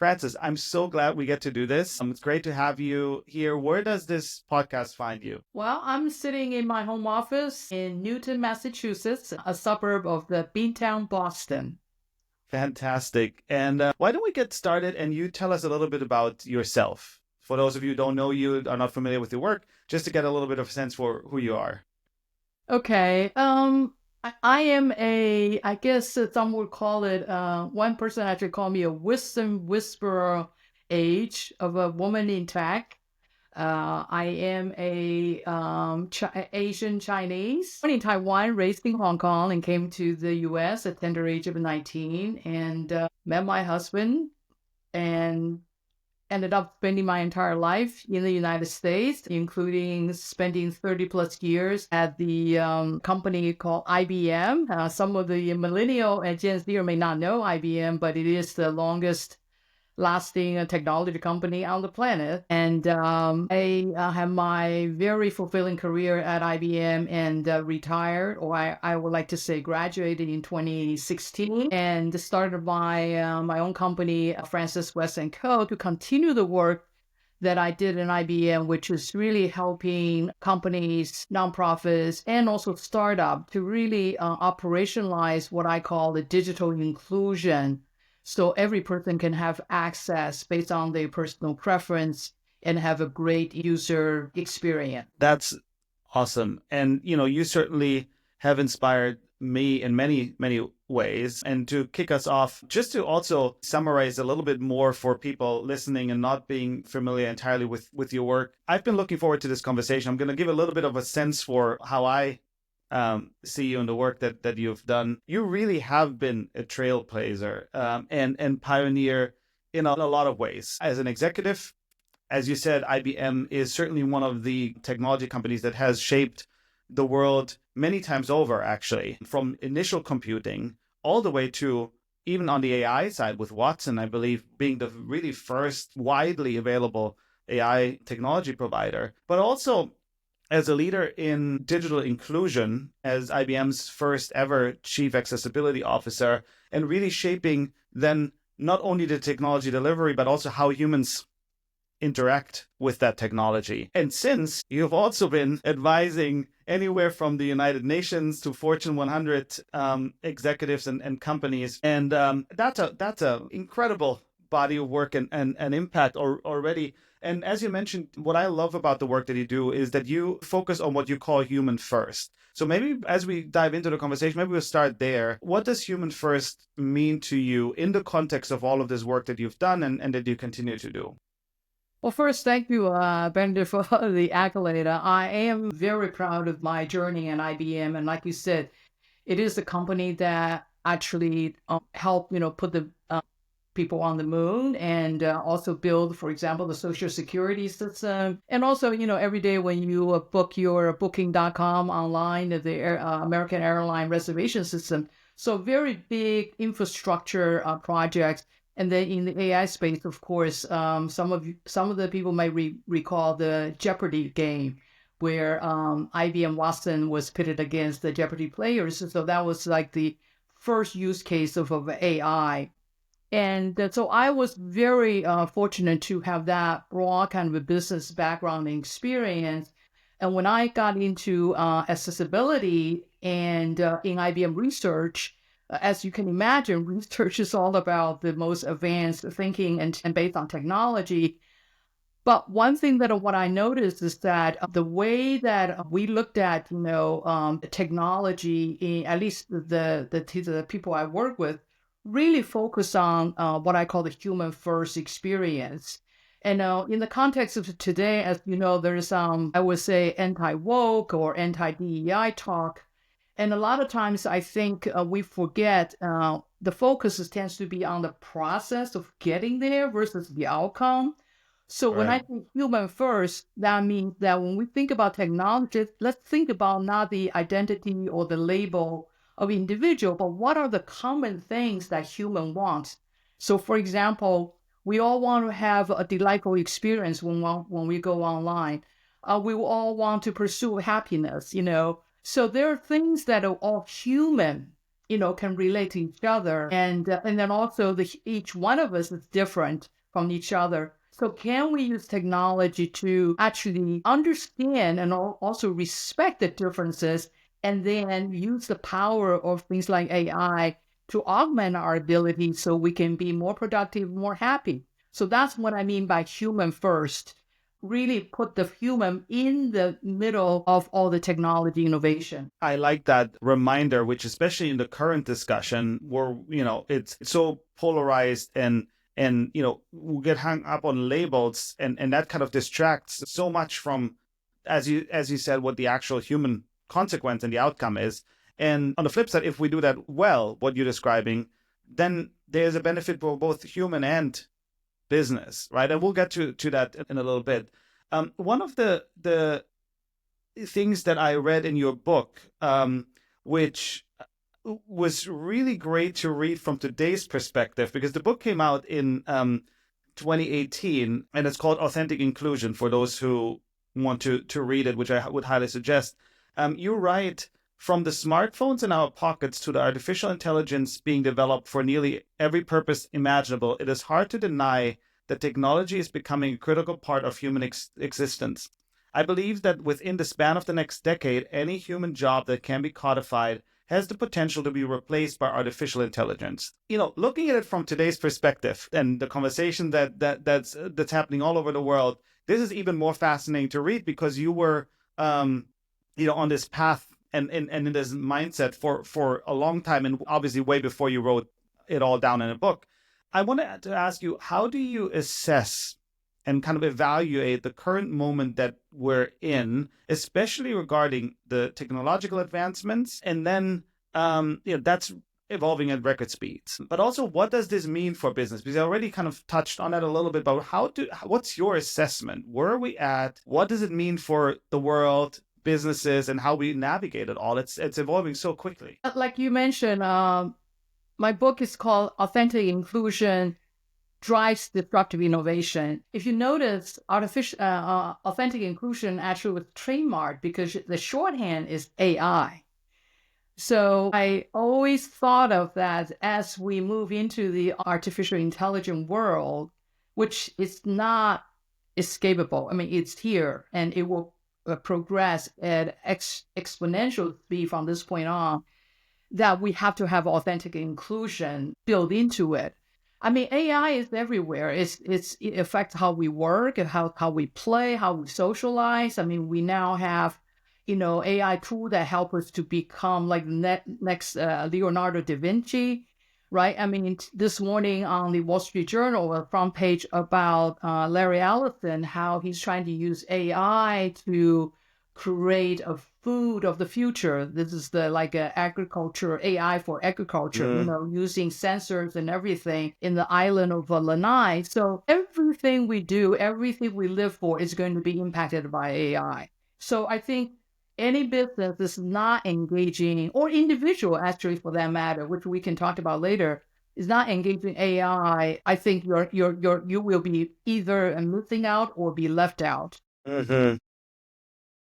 Francis, I'm so glad we get to do this. It's great to have you here. Where does this podcast find you? Well, I'm sitting in my home office in Newton, Massachusetts, a suburb of the Beantown, Boston. Fantastic. And why don't we get started and you tell us a little bit about yourself? For those of you who don't know you, are not familiar with your work, just to get a little bit of a sense for who you are. Okay. I am I guess some would call it, one person actually called me a wisdom whisperer age of a woman in tech. I am a Asian Chinese, born in Taiwan, raised in Hong Kong, and came to the U.S. at tender age of 19, and met my husband, and ended up spending my entire life in the United States, including spending 30 plus years at the company called IBM. Some of the millennial and Gen Z may not know IBM, but it is the longest lasting technology company on the planet. And I have my very fulfilling career at IBM and retired, or I would like to say graduated in 2016, and started my own company, Francis West & Co., to continue the work that I did in IBM, which is really helping companies, nonprofits, and also startup to really operationalize what I call the digital inclusion, so every person can have access based on their personal preference and have a great user experience. That's awesome. And, you certainly have inspired me in many, many ways. And to kick us off, just to also summarize a little bit more for people listening and not being familiar entirely with your work, I've been looking forward to this conversation. I'm going to give a little bit of a sense for how I see you and the work that you've done. You really have been a trailblazer and pioneer in a lot of ways. As an executive, as you said, IBM is certainly one of the technology companies that has shaped the world many times over, actually, from initial computing all the way to even on the AI side with Watson, I believe, being the really first widely available AI technology provider, but also as a leader in digital inclusion, as IBM's first ever chief accessibility officer, and really shaping then not only the technology delivery, but also how humans interact with that technology. And since you've also been advising anywhere from the United Nations to Fortune 100 executives and companies, and that's a incredible body of work and impact already. And as you mentioned, what I love about the work that you do is that you focus on what you call human first. So maybe as we dive into the conversation, maybe we'll start there. What does human first mean to you in the context of all of this work that you've done and that you continue to do? Well, first, thank you, Bender, for the accolade. I am very proud of my journey at IBM. And like you said, it is the company that actually helped, put the people on the moon, and also build, for example, the Social Security system. And also, every day when you book your booking.com online, the American airline reservation system. So very big infrastructure projects. And then in the AI space, of course, some of the people might recall the Jeopardy game, where IBM Watson was pitted against the Jeopardy players. So that was like the first use case of AI. And so I was very fortunate to have that broad kind of a business background and experience. And when I got into accessibility and in IBM research, as you can imagine, research is all about the most advanced thinking and based on technology. But one thing that what I noticed is that the way that we looked at, technology, at least the people I work with, really focus on what I call the human first experience. And in the context of today, as you know, there's I would say anti-woke or anti-DEI talk. And a lot of times I think we forget the focus tends to be on the process of getting there versus the outcome. So when I think human first, that means that when we think about technology, let's think about not the identity or the label of individual, but what are the common things that human wants? So for example, we all want to have a delightful experience when we go online. We all want to pursue happiness, So there are things that are all human, can relate to each other. And then also each one of us is different. from each other. So can we use technology to actually understand and also respect the differences and then use the power of things like AI to augment our ability so we can be more productive, more happy? So that's what I mean by human first. Really put the human in the middle of all the technology innovation. I like that reminder, which especially in the current discussion where, it's so polarized and we get hung up on labels and that kind of distracts so much from, as you said, what the actual human consequence and the outcome is. And on the flip side, if we do that well, what you're describing, then there's a benefit for both human and business, right? And we'll get to that in a little bit. One of the things that I read in your book, which was really great to read from today's perspective, because the book came out in 2018, and it's called Authentic Inclusion for those who want to read it, which I would highly suggest. You write, from the smartphones in our pockets to the artificial intelligence being developed for nearly every purpose imaginable, it is hard to deny that technology is becoming a critical part of human existence. I believe that within the span of the next decade, any human job that can be codified has the potential to be replaced by artificial intelligence. Looking at it from today's perspective and the conversation that's happening all over the world, this is even more fascinating to read because you were, on this path and in this mindset for a long time, and obviously way before you wrote it all down in a book. I wanted to ask you, how do you assess and kind of evaluate the current moment that we're in, especially regarding the technological advancements, and then that's evolving at record speeds. But also, what does this mean for business? Because I already kind of touched on that a little bit, but what's your assessment? Where are we at? What does it mean for the world, businesses, and how we navigate it all? It's evolving so quickly. Like you mentioned, my book is called Authentic Inclusion Drives Disruptive Innovation. If you notice, authentic inclusion actually was trademarked because the shorthand is AI. So I always thought of that as we move into the artificial intelligence world, which is not escapable. I mean, it's here and it will progress at exponential speed from this point on, that we have to have authentic inclusion built into it. I mean, AI is everywhere. It affects how we work and how we play, how we socialize. I mean, we now have, AI tool that help us to become like next Leonardo da Vinci, right? I mean, this morning on the Wall Street Journal, a front page about Larry Ellison, how he's trying to use AI to create a food of the future. This is the agriculture, AI for agriculture, using sensors and everything in the island of Lanai. So everything we do, everything we live for is going to be impacted by AI. So I think any business is not engaging, or individual actually for that matter, which we can talk about later, is not engaging AI. I think you will be either missing out or be left out. Mm-hmm.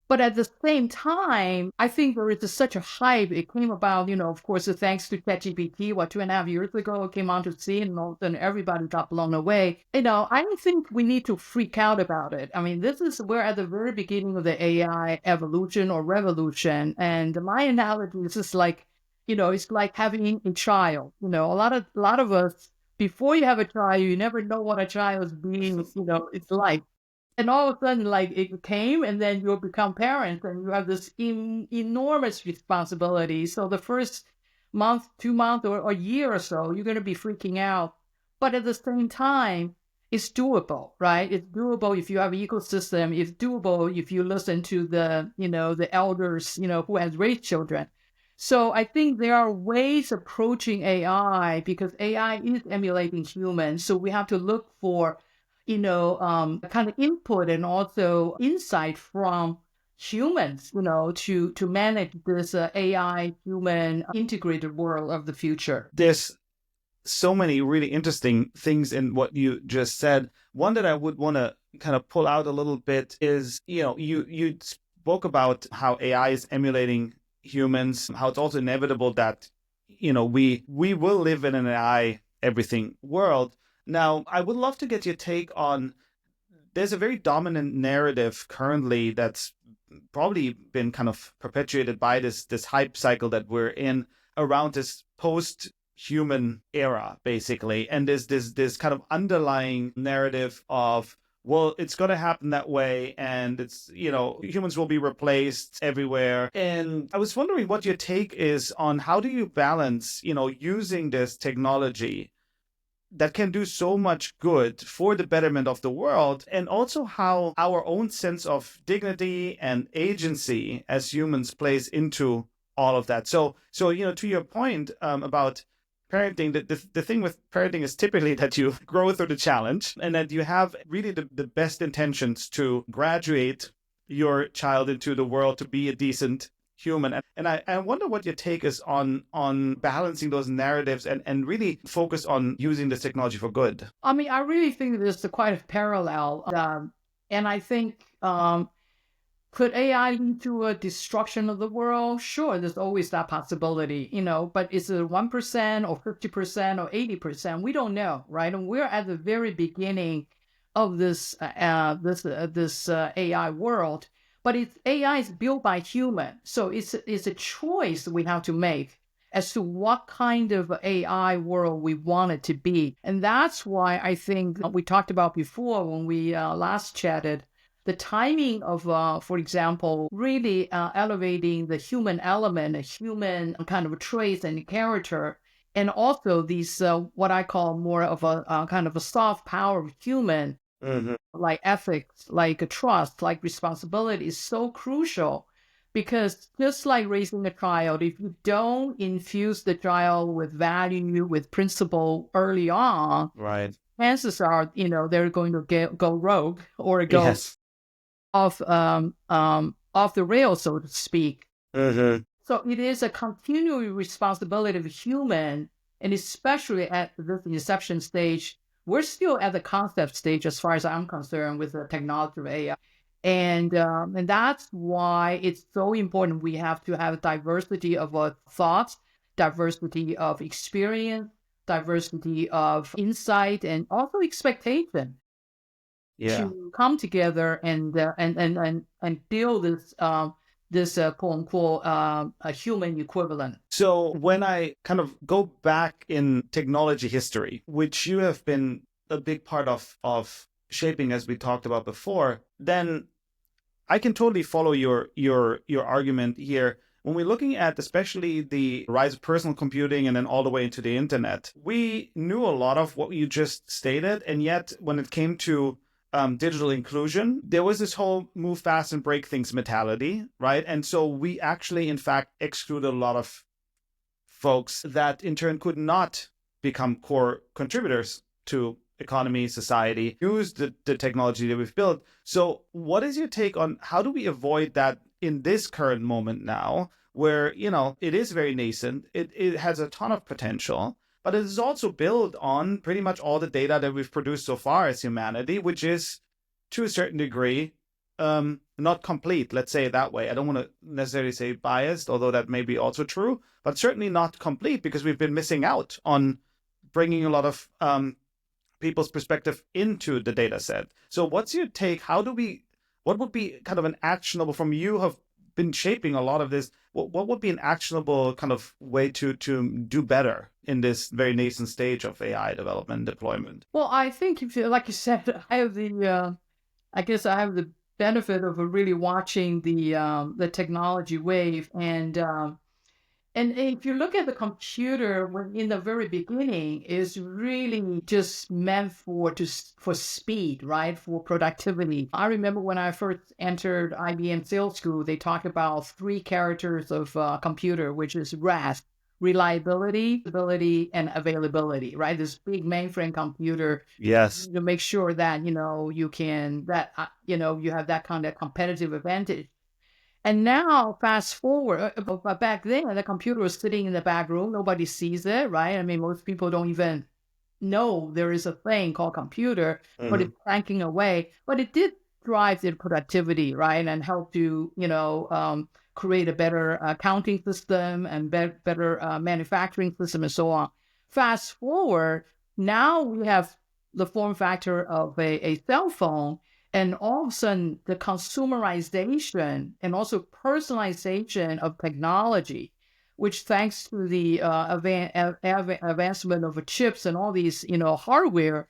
But at the same time, I think there is such a hype. It came about, of course, thanks to ChatGPT, 2.5 years ago, it came onto scene and all of a sudden everybody got blown away. I don't think we need to freak out about it. I mean, we're at the very beginning of the AI evolution or revolution. And my analogy is just like, it's like having a child. A lot of us, before you have a child, you never know what a child's being, it's like. And all of a sudden, it came, and then you'll become parents, and you have this enormous responsibility. So the first month, 2 months, or a year or so, you're going to be freaking out. But at the same time, it's doable, right? It's doable if you have an ecosystem. It's doable if you listen to the elders, who has raised children. So I think there are ways approaching AI because AI is emulating humans. So we have to look for kind of input and also insight from humans, to manage this AI human integrated world of the future. There's so many really interesting things in what you just said. One that I would want to kind of pull out a little bit is, you spoke about how AI is emulating humans, how it's also inevitable that, we will live in an AI everything world. Now, I would love to get your take on, there's a very dominant narrative currently that's probably been kind of perpetuated by this hype cycle that we're in around this post-human era, basically. And there's this kind of underlying narrative of, well, it's going to happen that way, and it's, humans will be replaced everywhere. And I was wondering what your take is on how do you balance, using this technology that can do so much good for the betterment of the world, and also how our own sense of dignity and agency as humans plays into all of that. So to your point about parenting, the thing with parenting is typically that you grow through the challenge and that you have really the best intentions to graduate your child into the world to be a decent human. And I wonder what your take is on balancing those narratives and really focus on using this technology for good. I mean, I really think there's quite a parallel. And I think, could AI lead to a destruction of the world? Sure, there's always that possibility, but is it 1% or 50% or 80%? We don't know, right? And we're at the very beginning of this AI world. But AI is built by human, so it's a choice we have to make as to what kind of AI world we want it to be. And that's why I think we talked about before when we last chatted, the timing of, for example, really elevating the human element, a human kind of traits and character, and also these, what I call more of a kind of a soft power of human, like ethics, like a trust, like responsibility is so crucial. Because just like raising a child, if you don't infuse the child with value, with principle early on, Right. chances are, they're going to go rogue or go Yes. off the rails, so to speak. So it is a continuing responsibility of a human, and especially at this inception stage. We're still at the concept stage, as far as I'm concerned, with the technology of AI. And that's why it's so important we have to have diversity of thoughts, diversity of experience, diversity of insight, and also expectation to come together and build this quote unquote a human equivalent. So when I kind of go back in technology history, which you have been a big part of shaping, as we talked about before, then I can totally follow your argument here. When we're looking at especially the rise of personal computing and then all the way into the internet, we knew a lot of what you just stated, and yet when it came to digital inclusion, there was this whole move fast and break things mentality, right? And so we actually, in fact, excluded a lot of folks that in turn could not become core contributors to economy, society, use the technology that we've built. So what is your take on how do we avoid that in this current moment now, where, it is very nascent, it has a ton of potential, but it is also built on pretty much all the data that we've produced so far as humanity, which is, to a certain degree, not complete, let's say it that way. I don't want to necessarily say biased, although that may be also true, but certainly not complete because we've been missing out on bringing a lot of people's perspective into the data set. So what's your take? What would be kind of an actionable, from you have been shaping a lot of this, what would be an actionable kind of way to do better in this very nascent stage of AI development and deployment? Well, I think if you, like you said, I guess I have the benefit of really watching the technology wave, and if you look at the computer, when in the very beginning, is really just meant for speed, right? For productivity. I remember when I first entered IBM sales school, they talked about 3 characters of computer, which is RAS: reliability, ability, and availability, right? This big mainframe computer. Yes. To make sure that you have that kind of competitive advantage. And now, fast forward, back then, the computer was sitting in the back room. Nobody sees it, right? I mean, most people don't even know there is a thing called computer, but it's cranking away. But it did drive their productivity, right? And help to, create a better accounting system and better manufacturing system and so on. Fast forward, now we have the form factor of a cell phone. And all of a sudden, the consumerization and also personalization of technology, which thanks to the advancement of chips and all these, hardware,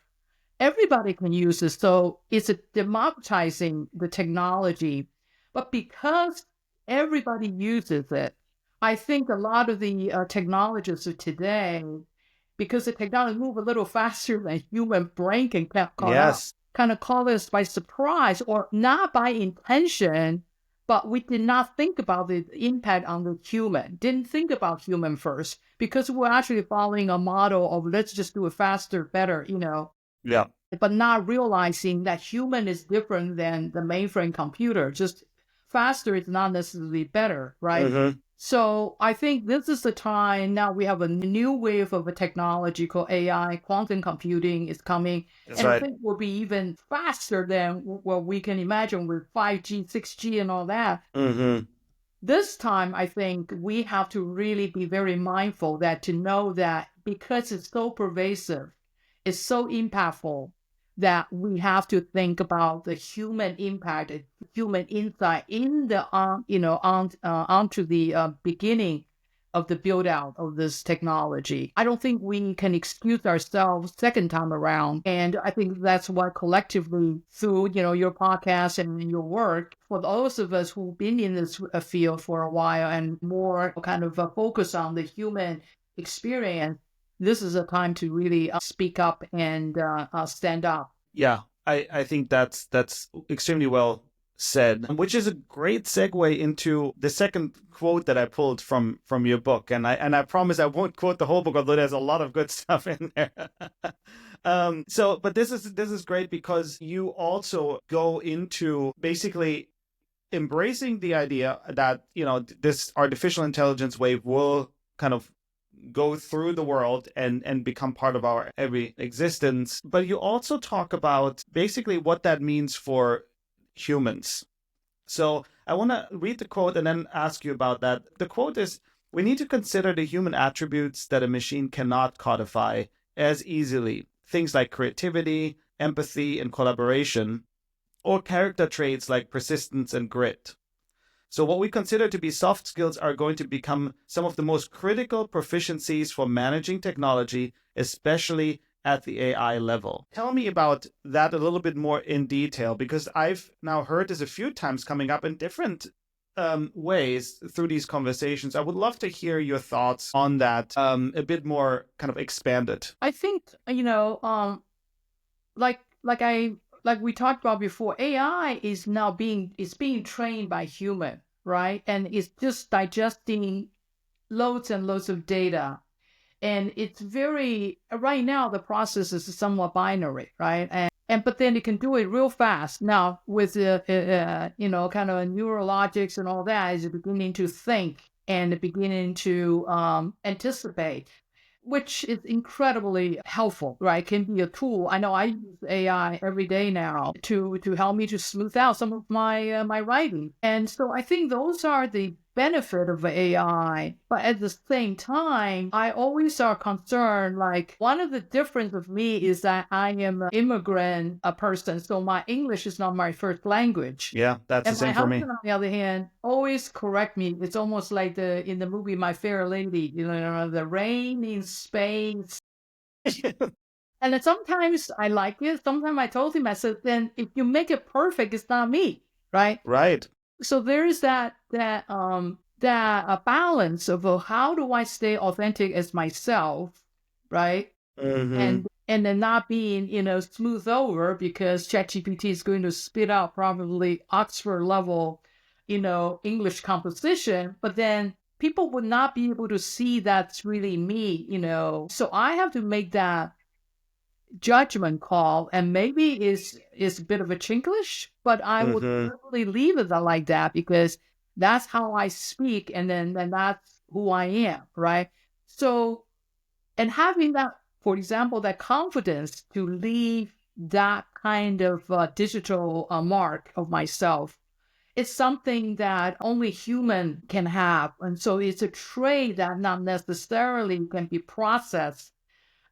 everybody can use it. So it's a democratizing the technology. But because everybody uses it, I think a lot of the technologists of today, because the technology move a little faster than human brain can caught up, Yes. kind of caught us by surprise or not by intention, but we did not think about the impact on the human, didn't think about human first, because we're actually following a model of let's just do it faster, better, Yeah. but not realizing that human is different than the mainframe computer. Just faster is not necessarily better, right? Mm-hmm. So I think this is the time now we have a new wave of a technology called AI, quantum computing is coming. That's And I right. think will be even faster than what we can imagine with 5G, 6G, and all that. Mm-hmm. This time, I think we have to really be very mindful that to know that because it's so pervasive, it's so impactful that we have to think about the human impact, human insight in the onto the beginning of the build out of this technology. I don't think we can excuse ourselves second time around. And I think that's why collectively through, your podcast and your work, for those of us who've been in this field for a while and more kind of focus on the human experience, this is a time to really speak up and stand up. Yeah, I think that's extremely well said, which is a great segue into the second quote that I pulled from your book, and I promise I won't quote the whole book, although there's a lot of good stuff in there. But this is great because you also go into basically embracing the idea that this artificial intelligence wave will kind of go through the world and become part of our every existence. But you also talk about basically what that means for humans. So I want to read the quote and then ask you about that. The quote is, "We need to consider the human attributes that a machine cannot codify as easily. Things like creativity, empathy, and collaboration, or character traits like persistence and grit. So what we consider to be soft skills are going to become some of the most critical proficiencies for managing technology, especially at the AI level." Tell me about that a little bit more in detail, because I've now heard this a few times coming up in different ways through these conversations. I would love to hear your thoughts on that a bit more kind of expanded. I think, like like I like we talked about before, AI is now being trained by human, right? And it's just digesting loads and loads of data. And it's very right now the process is somewhat binary, right? And but then it can do it real fast. Now with kind of neurologics and all that is beginning to think and beginning to anticipate, which is incredibly helpful, right? Can be a tool. I know I use AI every day now to help me to smooth out some of my my writing, and so I think those are the benefit of AI. But at the same time, I always are concerned. Like one of the difference of me is that I am an immigrant a person, so my English is not my first language. Yeah, that's the And my same for me. husband, on the other hand, always correct me. It's almost like the in the movie My Fair Lady, the rain in Spain. And then sometimes I like it. Sometimes I told him, I said, then if you make it perfect, it's not me, right? Right. So there is that balance of how do I stay authentic as myself, right? Mm-hmm. And then not being smooth over because ChatGPT is going to spit out probably Oxford level English composition, but then people would not be able to see that's really me. So I have to make that judgment call, and maybe is a bit of a chinklish, but I would Mm-hmm. really leave it like that because that's how I speak, and then that's who I am, right? So and having that, for example, that confidence to leave that kind of digital mark of myself, it's something that only human can have. And so it's a trait that not necessarily can be processed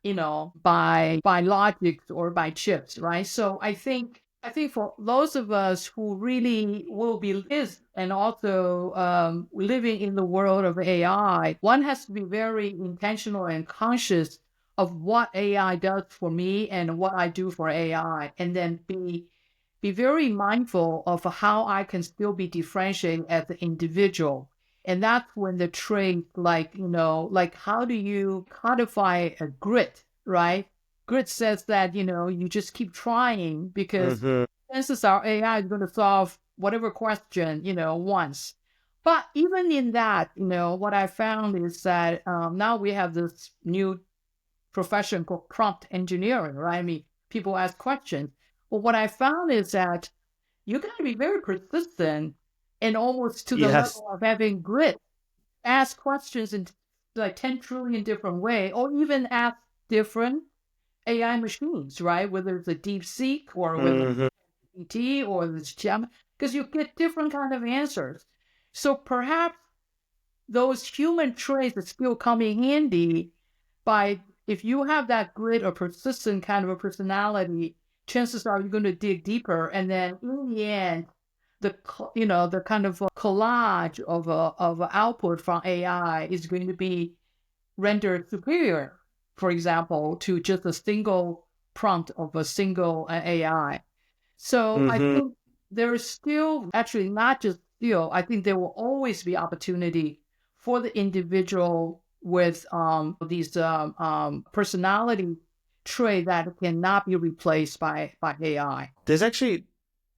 by logics or by chips, right? So I think for those of us who really will be is and also living in the world of AI, one has to be very intentional and conscious of what AI does for me and what I do for AI, and then be very mindful of how I can still be differentiating as an individual. And that's when the trait, like how do you codify a grit, right? Grit says that, you just keep trying because Mm-hmm. chances are AI is going to solve whatever question, once. But even in that, what I found is that now we have this new profession called prompt engineering, right? I mean, people ask questions. But what I found is that you got to be very persistent and almost to the Yes. level of having grit. Ask questions in like 10 trillion different ways, or even ask different AI machines, right? Whether it's a deep seek or whether Mm-hmm. it's PT or it's gem, because you get different kind of answers. So perhaps those human traits that still come in handy by if you have that grit or persistent kind of a personality, chances are you're going to dig deeper, and then in the end, the kind of collage of output from AI is going to be rendered superior, for example, to just a single prompt of a single AI. So I Mm-hmm. think there is still, actually not just still, I think there will always be opportunity for the individual with these personality trait that cannot be replaced by AI. There's actually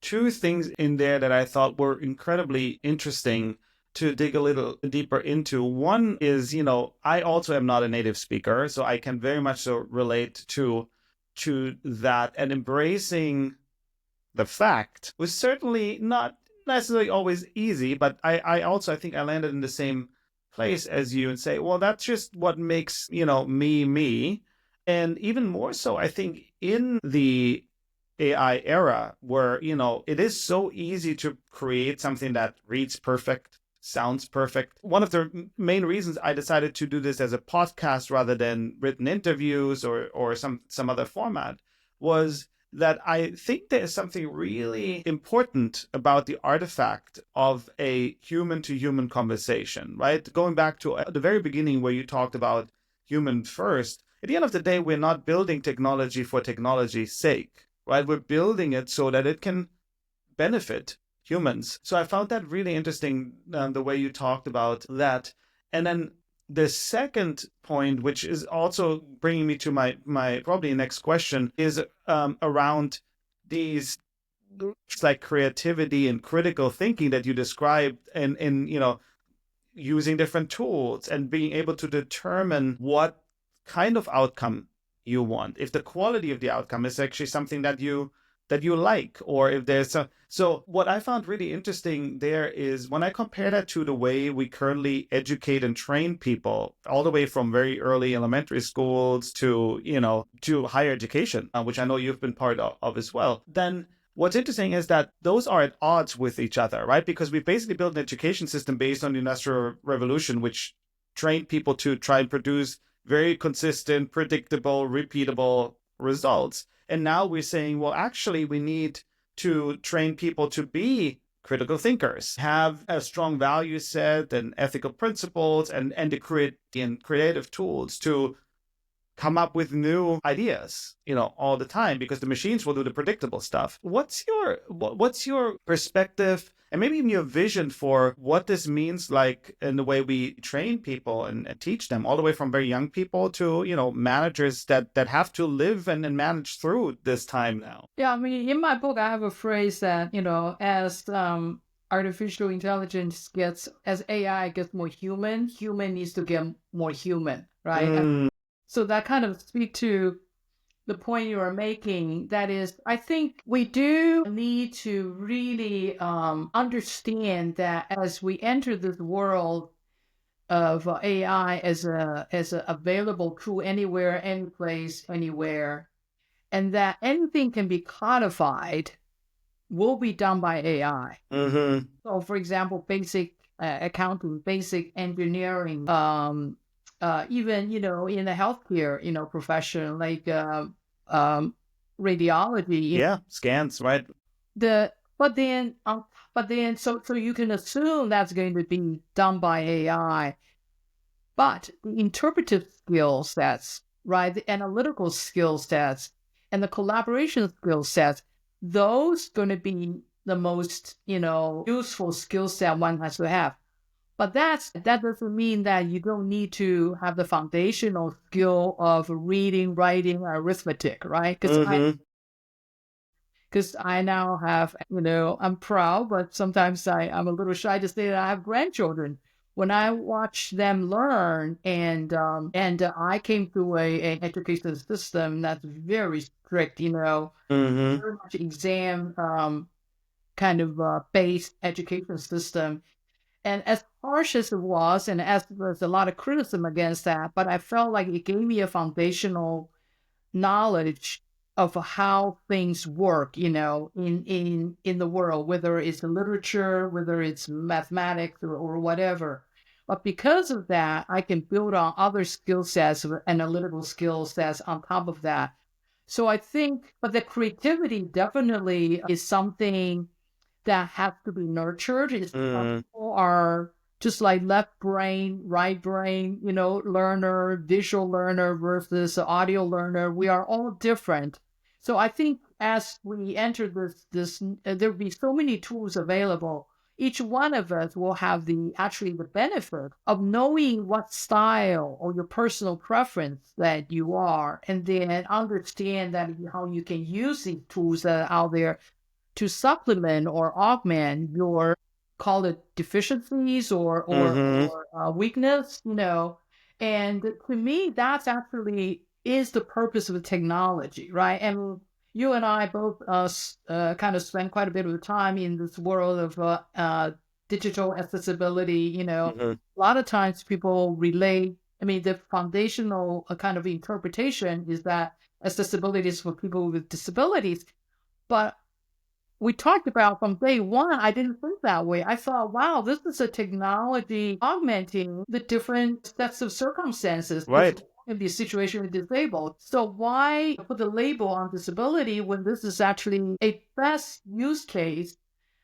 two things in there that I thought were incredibly interesting to dig a little deeper into. One is, I also am not a native speaker, so I can very much so relate to that, and embracing the fact was certainly not necessarily always easy, but I also I think I landed in the same place as you and say, well, that's just what makes, me me. And even more so, I think in the AI era where, it is so easy to create something that reads perfect, sounds perfect. One of the main reasons I decided to do this as a podcast rather than written interviews or some other format was that I think there's something really important about the artifact of a human to human conversation, right? Going back to the very beginning where you talked about human first, at the end of the day, we're not building technology for technology's sake, right? We're building it so that it can benefit humans. So I found that really interesting, the way you talked about that. And then the second point, which is also bringing me to my probably next question, is around these like creativity and critical thinking that you described, and using different tools and being able to determine what kind of outcome you want, if the quality of the outcome is actually something that you like, or if there's a so what I found really interesting there is when I compare that to the way we currently educate and train people, all the way from very early elementary schools to higher education, which I know you've been part of as well, then what's interesting is that those are at odds with each other, right? Because we basically built an education system based on the Industrial Revolution, which trained people to try and produce very consistent, predictable, repeatable results. And now we're saying, well, actually, we need to train people to be critical thinkers, have a strong value set and ethical principles, and the creative tools to come up with new ideas, all the time, because the machines will do the predictable stuff. What's your perspective and maybe even your vision for what this means, like in the way we train people and teach them, all the way from very young people to, managers that have to live and manage through this time now? Yeah, I mean, in my book, I have a phrase that, as artificial intelligence as AI gets more human, human needs to get more human, right? Mm, So that kind of speak to the point you are making. That is, I think we do need to really understand that as we enter this world of AI as a available tool anywhere, any place, anywhere, and that anything can be codified will be done by AI. mm-hmm. So, for example, basic accounting, basic engineering, even, in the healthcare, profession, like um, radiology, Yeah, scans, right? the but then so you can assume that's going to be done by AI. But the interpretive skill sets, right, the analytical skill sets, and the collaboration skill sets, those going to be the most, useful skill set one has to have. But that doesn't mean that you don't need to have the foundational skill of reading, writing, arithmetic, right? Mm-hmm. Because I now have, I'm proud, but sometimes I'm a little shy to say that I have grandchildren. When I watch them learn, and I came through an education system that's very strict, Mm-hmm. very much exam kind of based education system. And as harsh as it was, and as there's a lot of criticism against that, but I felt like it gave me a foundational knowledge of how things work, in the world, whether it's literature, whether it's mathematics or whatever. But because of that, I can build on other skill sets, analytical skill sets on top of that. So I think, but the creativity definitely is something that has to be nurtured. Some Mm. people are just like left brain, right brain, learner, visual learner versus audio learner. We are all different. So I think as we enter this, there'll be so many tools available. Each one of us will have the benefit of knowing what style or your personal preference that you are, and then understand that how you can use these tools that are out there to supplement or augment your, call it, deficiencies Mm-hmm. or weakness, and to me that's actually is the purpose of the technology, right? And you and I both kind of spend quite a bit of time in this world of digital accessibility. Mm-hmm. A lot of times people relate, I mean, the foundational kind of interpretation is that accessibility is for people with disabilities, but we talked about from day one, I didn't think that way. I thought, wow, this is a technology augmenting the different sets of circumstances. This Right. can be a situation with disabled. So why put the label on disability when this is actually a best use case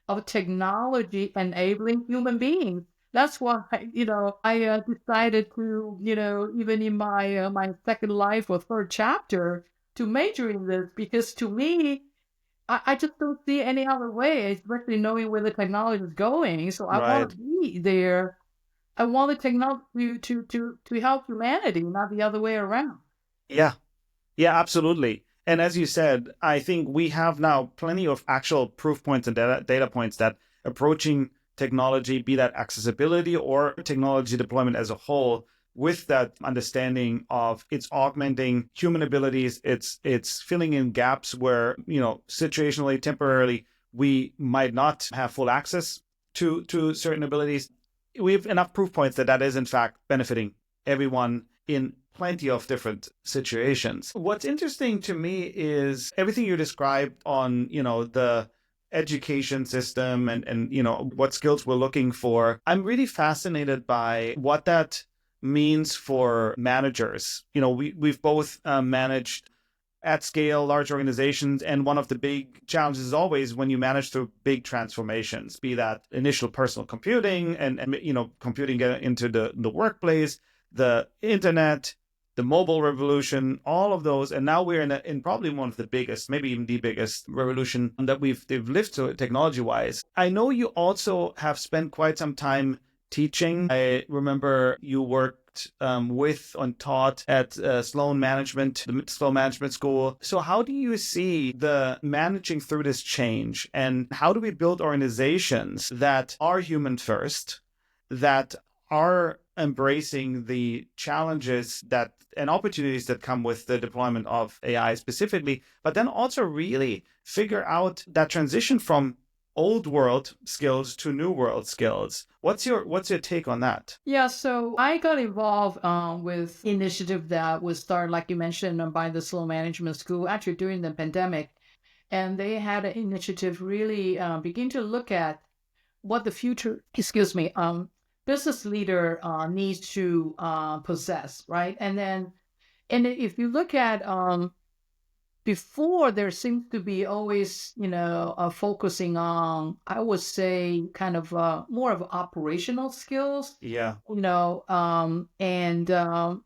of technology enabling human beings? That's why, I decided to, even in my second life or third chapter, to major in this, because to me, I just don't see any other way, especially knowing where the technology is going. So I want Right. to be there. I want the technology to help humanity, not the other way around. Yeah. Yeah, absolutely. And as you said, I think we have now plenty of actual proof points and data points that approaching technology, be that accessibility or technology deployment as a whole, with that understanding of it's augmenting human abilities, it's filling in gaps where, situationally, temporarily, we might not have full access to certain abilities. We have enough proof points that is in fact benefiting everyone in plenty of different situations. What's interesting to me is everything you described on, the education system and what skills we're looking for. I'm really fascinated by what that means for managers. We've both managed at scale large organizations, and one of the big challenges is always when you manage through big transformations, be that initial personal computing and computing into the workplace, the internet, the mobile revolution, all of those. And now we're in probably one of the biggest, maybe even the biggest revolution that they've lived through technology wise. I know you also have spent quite some time teaching. I remember you worked with and taught at Sloan Management, the Sloan Management School. So how do you see the managing through this change, and how do we build organizations that are human first, that are embracing the challenges that and opportunities that come with the deployment of AI specifically, but then also really figure out that transition from old world skills to new world skills? What's your take on that? Yeah, so I got involved with initiative that was started, like you mentioned, by the Slow Management School actually during the pandemic, and they had an initiative really begin to look at what the future, excuse me, business leader needs to possess, right? And if you look at before, there seems to be always, focusing on, I would say, kind of more of operational skills, Yeah. I mean,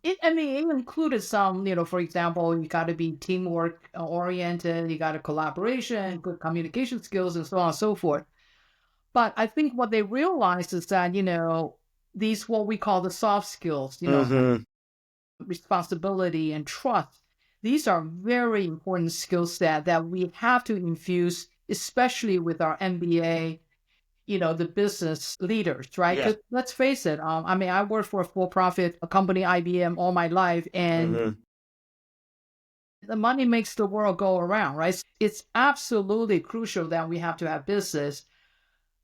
it included some, for example, you got to be teamwork oriented, you got to collaboration, good communication skills, and so on and so forth. But I think what they realized is that, these what we call the soft skills, Mm-hmm. responsibility and trust. These are very important skill set that we have to infuse, especially with our MBA, the business leaders, right? Yeah. Because let's face it, I mean, I worked for a for-profit company, IBM, all my life, and Mm-hmm. the money makes the world go around, right? It's absolutely crucial that we have to have business.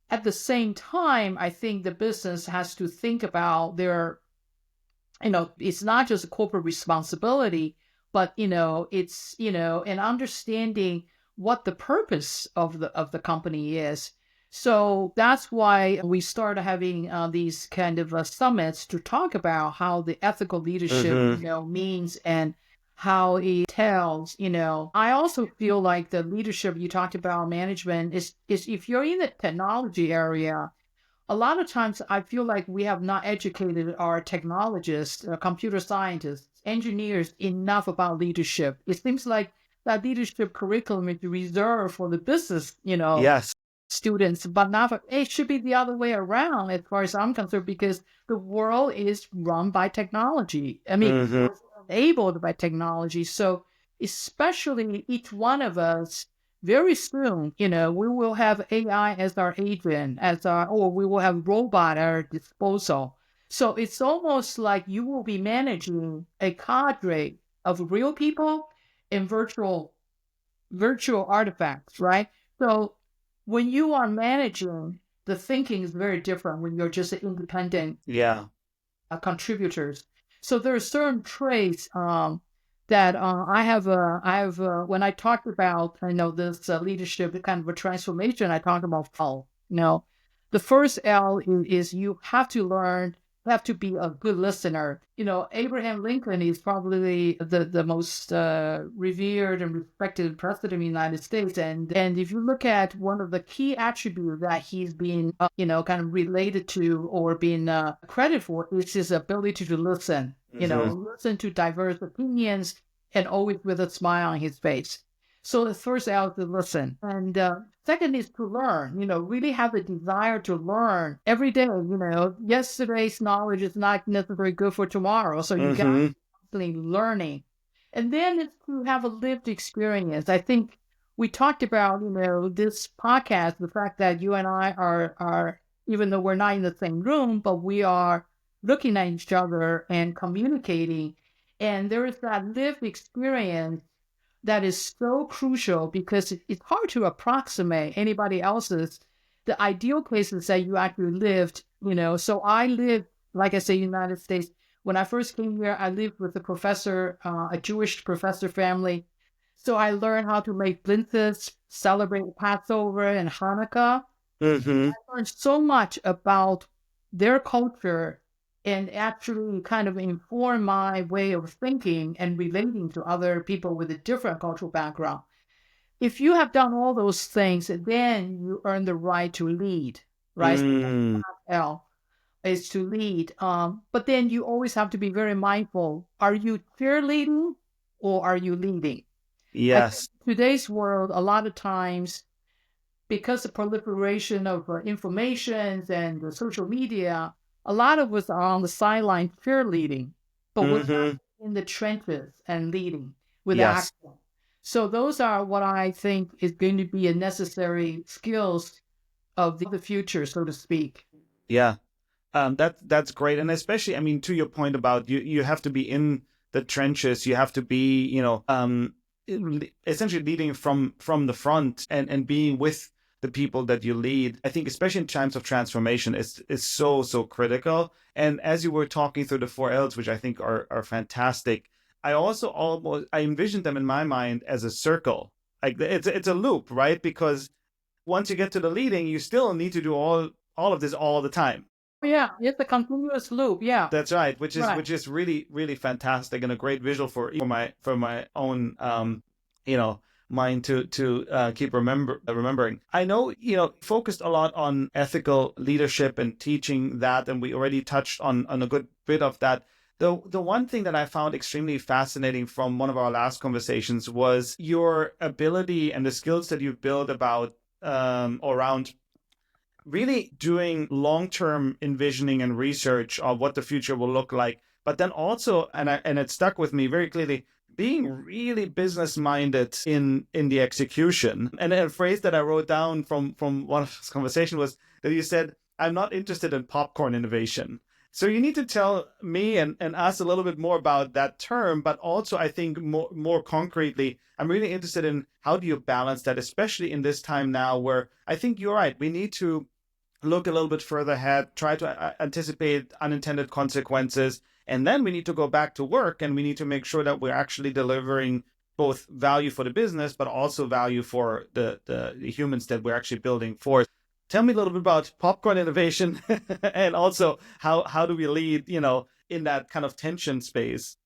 At the same time, I think the business has to think about their, it's not just a corporate responsibility, but it's an understanding what the purpose of the company is. So that's why we started having these kind of summits to talk about how the ethical leadership Mm-hmm. means and how it tells. I also feel like the leadership you talked about, management, is if you're in the technology area, a lot of times I feel like we have not educated our technologists, computer scientists, engineers enough about leadership. It seems like that leadership curriculum is reserved for the business, Yes. students, but not for, it should be the other way around as far as I'm concerned, because the world is run by technology. I mean, Mm-hmm. enabled by technology. So especially each one of us, very soon, we will have AI as our agent, or we will have robot at our disposal. So it's almost like you will be managing a cadre of real people and virtual artifacts, right? So when you are managing, the thinking is very different when you're just an independent Yeah. contributors. So there are certain traits that I have when I talked about this leadership kind of a transformation. I talked about L. The first L is you have to learn, have to be a good listener. Abraham Lincoln is probably the most revered and respected president of the United States, and if you look at one of the key attributes that he's been kind of related to or been credited for is his ability to listen. Mm-hmm. Listen to diverse opinions and always with a smile on his face. So the first L is to listen. And second is to learn, really have the desire to learn every day. Yesterday's knowledge is not necessarily good for tomorrow. So you got Mm-hmm. to constantly learning. And then it's to have a lived experience. I think we talked about, this podcast, the fact that you and I are, even though we're not in the same room, but we are looking at each other and communicating. And there is that lived experience that is so crucial because it's hard to approximate anybody else's. The ideal case is that you actually lived, So I lived, like I say, United States. When I first came here, I lived with a professor, a Jewish professor family. So I learned how to make blintzes, celebrate Passover and Hanukkah. Mm-hmm. Learned so much about their culture and actually kind of inform my way of thinking and relating to other people with a different cultural background. If you have done all those things, then you earn the right to lead, right? Mm. L is to lead. But then you always have to be very mindful. Are you cheerleading or are you leading? I think Yes. in today's world, a lot of times, because of proliferation of information and the social media, a lot of us are on the sideline cheerleading, but we're not Mm-hmm. in the trenches and leading with Yes. action. So those are what I think is going to be a necessary skills of the future, so to speak. Yeah. That's great. And especially, I mean, to your point about you have to be in the trenches. You have to be, essentially leading from the front and being with the people that you lead. I think especially in times of transformation is so critical. And as you were talking through the four L's, which I think are fantastic, I envisioned them in my mind as a circle. Like it's a loop, right? Because once you get to the leading, you still need to do all of this all the time. Yeah, it's a continuous loop. Yeah, That's right, right. which is really really fantastic and a great visual for my own you know mind to keep remembering. I know focused a lot on ethical leadership and teaching that, and we already touched on a good bit of that. The one thing that I found extremely fascinating from one of our last conversations was your ability and the skills that you've built about around really doing long-term envisioning and research of what the future will look like, but then also, and it stuck with me very clearly, being really business minded in the execution. And a phrase that I wrote down from one of this conversation was that you said, "I'm not interested in popcorn innovation." So you need to tell me and us a little bit more about that term, but also I think more concretely, I'm really interested in how do you balance that, especially in this time now where I think you're right. We need to look a little bit further ahead, try to anticipate unintended consequences, and then we need to go back to work and we need to make sure that we're actually delivering both value for the business, but also value for the humans that we're actually building for. Tell me a little bit about popcorn innovation and also how do we lead, in that kind of tension space.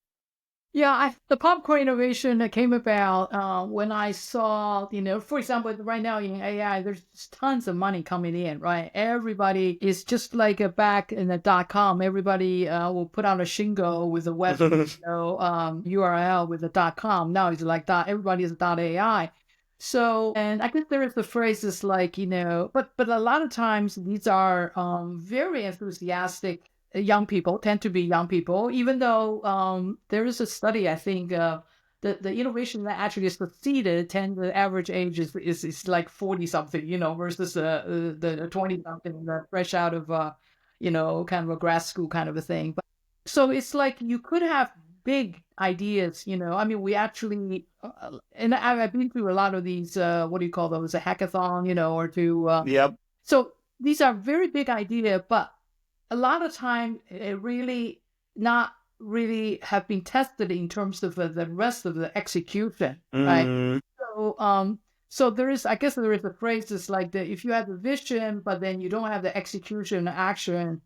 Yeah, the popcorn innovation that came about when I saw, for example, right now in AI, there's just tons of money coming in, right? Everybody is just like back in the .com. Everybody will put out a shingle with a web, URL with a .com. Now it's like everybody is .ai. So, and I guess there is the phrases like, but a lot of times these are very enthusiastic young people, tend to be young people, even though there is a study, I think, the innovation that actually succeeded, the average age is like 40 something, versus the 20 something fresh out of, kind of a grad school kind of a thing. But so it's like you could have big ideas, I mean, we actually, and I've been through a lot of these, what do you call those, a hackathon, or to, Yep. so these are very big idea, but a lot of time it really not really have been tested in terms of the rest of the execution, right? Mm, So there is, I guess there is a phrase that's like that if you have the vision, but then you don't have the execution action,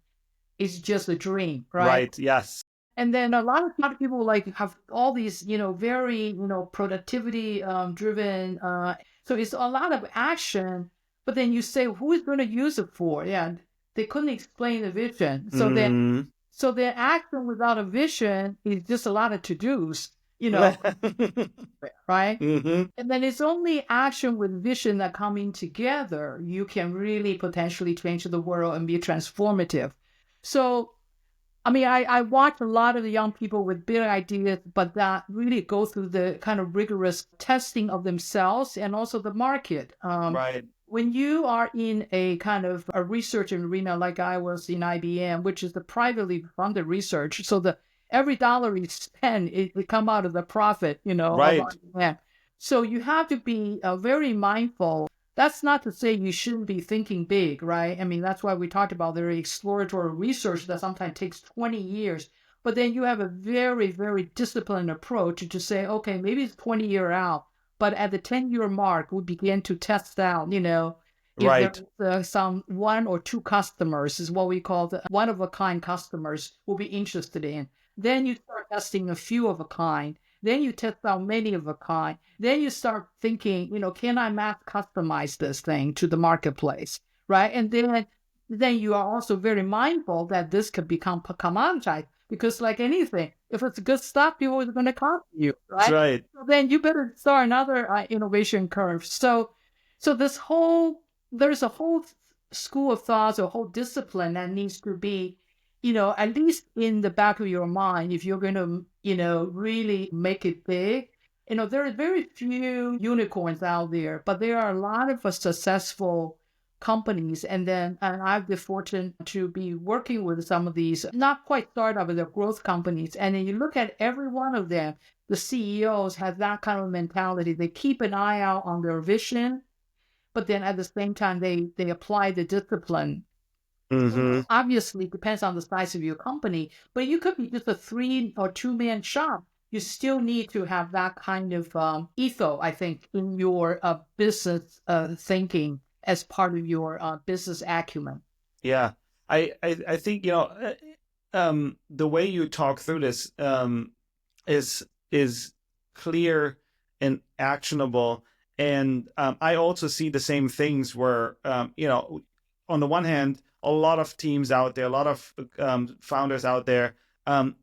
it's just a dream, right? right. Yes. And then a lot of people like have all these, very, productivity driven. So it's a lot of action, but then you say, who is going to use it for? Yeah, they couldn't explain the vision. Mm. So the action without a vision is just a lot of to-dos, right? Hmm. And then it's only action with vision that coming together, you can really potentially change the world and be transformative. So I mean, I watch a lot of the young people with big ideas, but that really go through the kind of rigorous testing of themselves and also the market. Right. When you are in a kind of a research arena like I was in IBM, which is the privately funded research, so the every dollar you spend, it come out of the profit, of Right. IBM. So you have to be very mindful. That's not to say you shouldn't be thinking big, right? I mean, that's why we talked about the exploratory research that sometimes takes 20 years. But then you have a very, very disciplined approach to say, okay, maybe it's 20-year out, but at the 10-year mark, we begin to test out, if Right. there's some one or two customers is what we call the one of a kind customers will be interested in. Then you start testing a few of a kind. Then you test out many of a kind. Then you start thinking, can I mass customize this thing to the marketplace, right? And then you are also very mindful that this could become commoditized because, like anything, if it's good stuff, people are going to copy you, That's right? right. So then you better start another innovation curve. So there's a whole school of thoughts, a whole discipline that needs to be at least in the back of your mind, if you're going to, really make it big, there are very few unicorns out there, but there are a lot of successful companies. And I've the fortune to be working with some of these, not quite startup, but they're growth companies. And then you look at every one of them, the CEOs have that kind of mentality. They keep an eye out on their vision, but then at the same time, they apply the discipline. Hmm. Obviously, it depends on the size of your company, but you could be just a 3 or 2 man shop. You still need to have that kind of ethos, I think, in your business thinking as part of your business acumen. Yeah. I think, the way you talk through this is clear and actionable. And I also see the same things where, on the one hand, a lot of teams out there, a lot of founders out there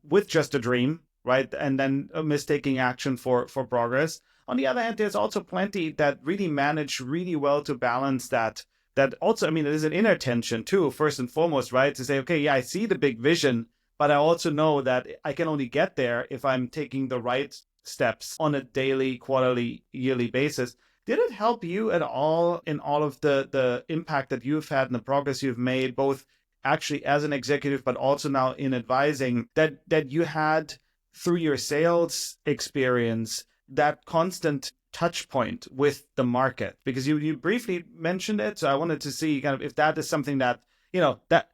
with just a dream, right? And then mistaking action for progress. On the other hand, there's also plenty that really manage really well to balance that. That also, I mean, there's an inner tension too, first and foremost, right? To say, okay, yeah, I see the big vision, but I also know that I can only get there if I'm taking the right steps on a daily, quarterly, yearly basis. Did it help you at all in all of the impact that you've had and the progress you've made, both actually as an executive, but also now in advising, that you had through your sales experience, that constant touch point with the market? Because you briefly mentioned it. So I wanted to see kind of if that is something that, that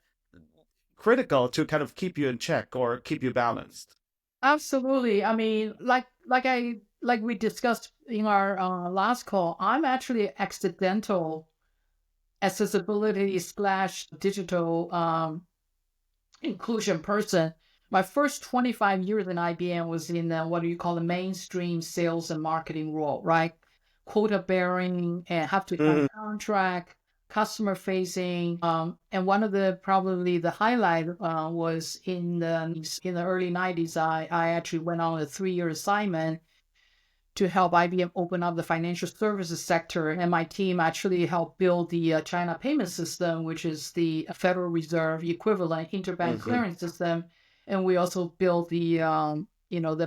critical to kind of keep you in check or keep you balanced. Absolutely. I mean, like we discussed in our last call, I'm actually accidental accessibility slash digital inclusion person. My first 25 years in IBM was in what do you call the mainstream sales and marketing role, right? Quota bearing and have to have contract, customer facing. And one of the probably the highlight was in the early 90s. I actually went on a 3-year assignment to help IBM open up the financial services sector. And my team actually helped build the China payment system, which is the Federal Reserve equivalent interbank clearance system. And we also built the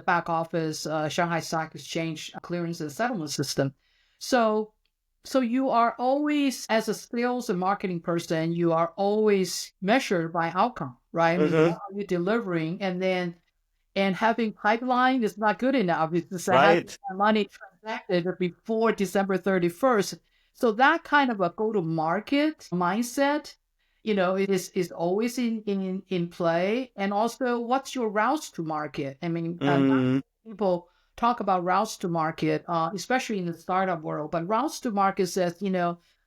back office Shanghai Stock Exchange clearance and settlement system. So, so you are always, as a sales and marketing person, you are always measured by outcome, right? I mean, what are you delivering? And having pipeline is not good enough. It's just having money transacted before December 31st. So that kind of a go-to-market mindset, it is always in play. And also, what's your routes to market? I mean, people talk about routes to market, especially in the startup world. But routes to market says,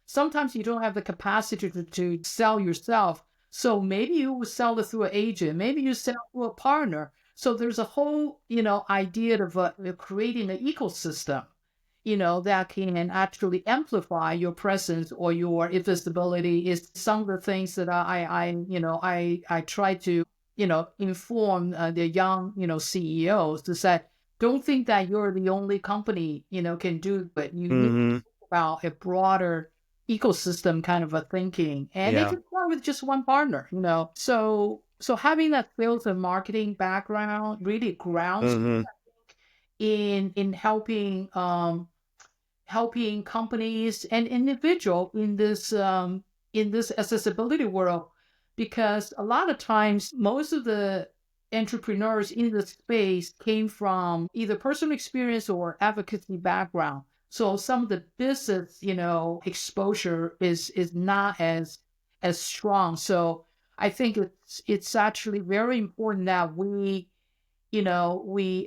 sometimes you don't have the capacity to sell yourself. So maybe you will sell it through an agent. Maybe you sell through a partner. So there's a whole, idea of creating an ecosystem, that can actually amplify your presence or your visibility is some of the things that I try to, inform the young, CEOs to say, don't think that you're the only company, can do it. You need to think about a broader ecosystem kind of a thinking. And they can start with just one partner, So having that sales and marketing background really grounds in helping companies and individual in this accessibility world, because a lot of times most of the entrepreneurs in this space came from either personal experience or advocacy background. So some of the business, exposure is not as strong. So I think it's actually very important that we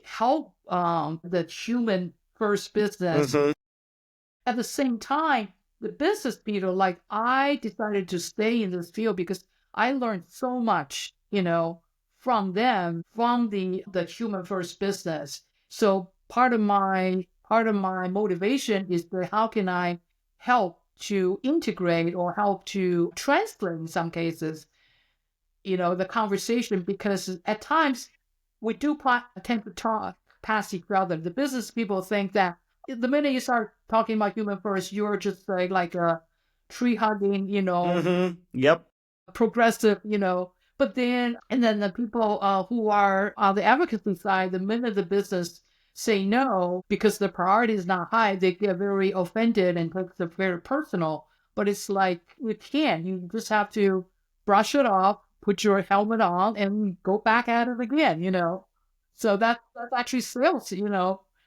help the human first business. At the same time, the business people, like I decided to stay in this field because I learned so much, from them, from the human first business. So part of my motivation is that how can I help to integrate or help to translate in some cases, the conversation, because at times we do tend to talk past each other. The business people think that the minute you start talking about human first, you're just like a tree hugging, Yep. progressive, But then the people who are on the advocacy side, the minute the business say no because the priority is not high, they get very offended and takes it very personal. But it's like you can't. You just have to brush it off, put your helmet on, and go back at it again. So that's actually sales.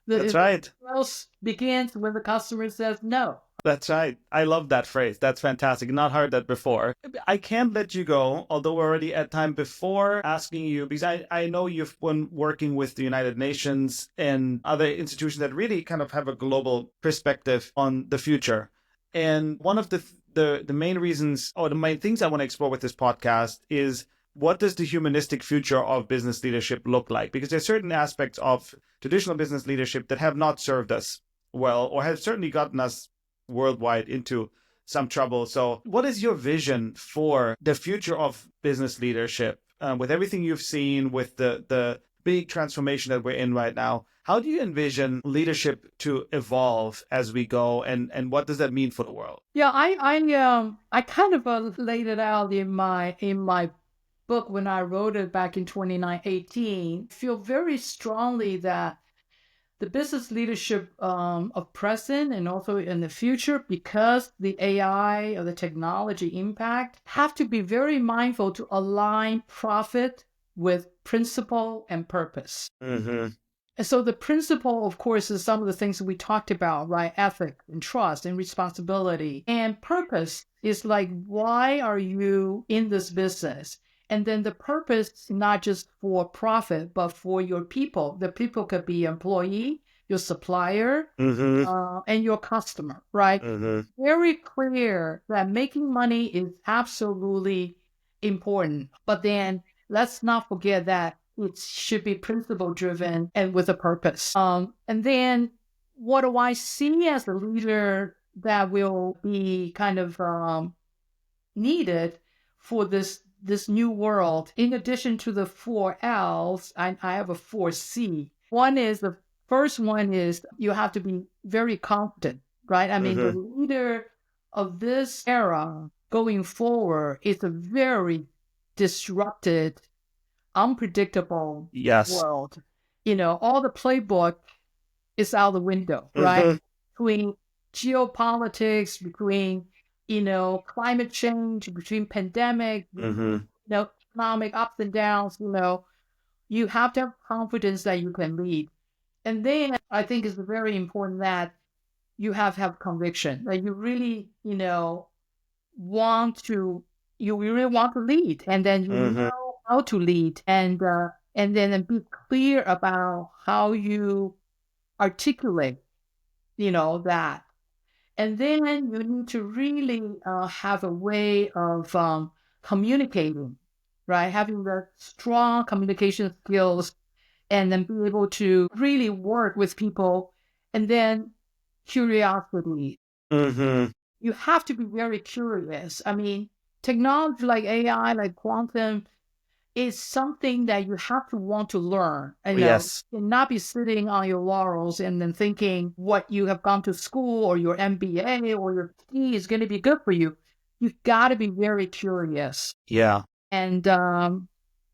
That's right. Sales begins when the customer says no. That's right. I love that phrase. That's fantastic. Not heard that before. I can't let you go, although we're already at time, before asking you, because I know you've been working with the United Nations and other institutions that really kind of have a global perspective on the future. And one of the the main reasons or the main things I want to explore with this podcast is what does the humanistic future of business leadership look like? Because there's certain aspects of traditional business leadership that have not served us well or have certainly gotten us worldwide into some trouble. So what is your vision for the future of business leadership with everything you've seen, with the big transformation that we're in right now? How do you envision leadership to evolve as we go, and what does that mean for the world? Yeah, I kind of laid it out in my book when I wrote it back in 2018. I feel very strongly that the business leadership of present and also in the future, because the AI or the technology impact, have to be very mindful to align profit with principle and purpose. Mm-hmm. And so the principle, of course, is some of the things we talked about, right? Ethic and trust and responsibility. And purpose is like, why are you in this business? And then the purpose, not just for profit, but for your people. The people could be employee, your supplier, and your customer, right? Very clear that making money is absolutely important. But then let's not forget that it should be principle driven and with a purpose. And then what do I see as a leader that will be kind of needed for this new world? In addition to the 4 L's, I have a 4 C. The first one is you have to be very confident, right? I mean, the leader of this era going forward is a very disrupted, unpredictable world. All the playbook is out the window, right? Between geopolitics, between climate change, between pandemic, economic ups and downs, you have to have confidence that you can lead. And then I think it's very important that you have conviction, that you really, want to lead, and then you know how to lead, and then be clear about how you articulate, that. And then you need to really have a way of communicating, right? Having the strong communication skills, and then be able to really work with people. And then curiosity. You have to be very curious. I mean, technology like AI, like quantum, is something that you have to want to learn. Yes. And not be sitting on your laurels and then thinking what you have gone to school or your MBA or your PhD is going to be good for you. You've got to be very curious. Yeah. And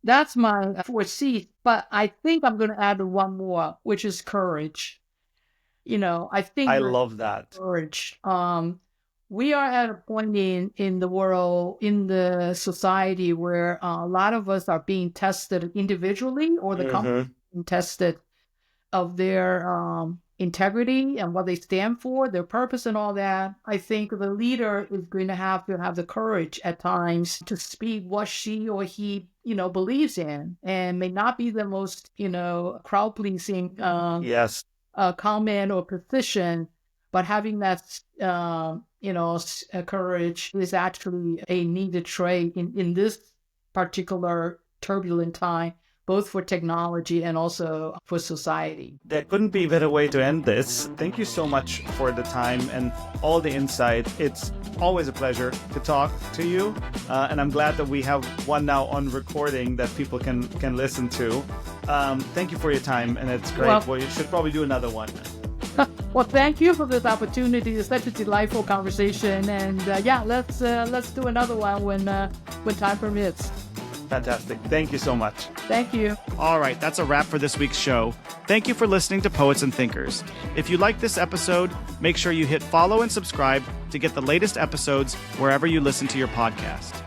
that's my 4 C's. But I think I'm going to add one more, which is courage. I think I love that. Courage. We are at a point in the world, in the society, where a lot of us are being tested individually, or the company being tested of their integrity and what they stand for, their purpose and all that. I think the leader is going to have the courage at times to speak what she or he, believes in, and may not be the most, crowd-pleasing comment or position, but having that, courage is actually a needed trait in this particular turbulent time, both for technology and also for society. There couldn't be a better way to end this. Thank you so much for the time and all the insight. It's always a pleasure to talk to you. And I'm glad that we have one now on recording that people can listen to. Thank you for your time, and it's great. Well, you should probably do another one. Well, thank you for this opportunity. It's such a delightful conversation, and let's do another one when time permits. Fantastic. Thank you so much. Thank you. All right, that's a wrap for this week's show. Thank you for listening to Poets and Thinkers. If you like this episode, make sure you hit follow and subscribe to get the latest episodes wherever you listen to your podcast.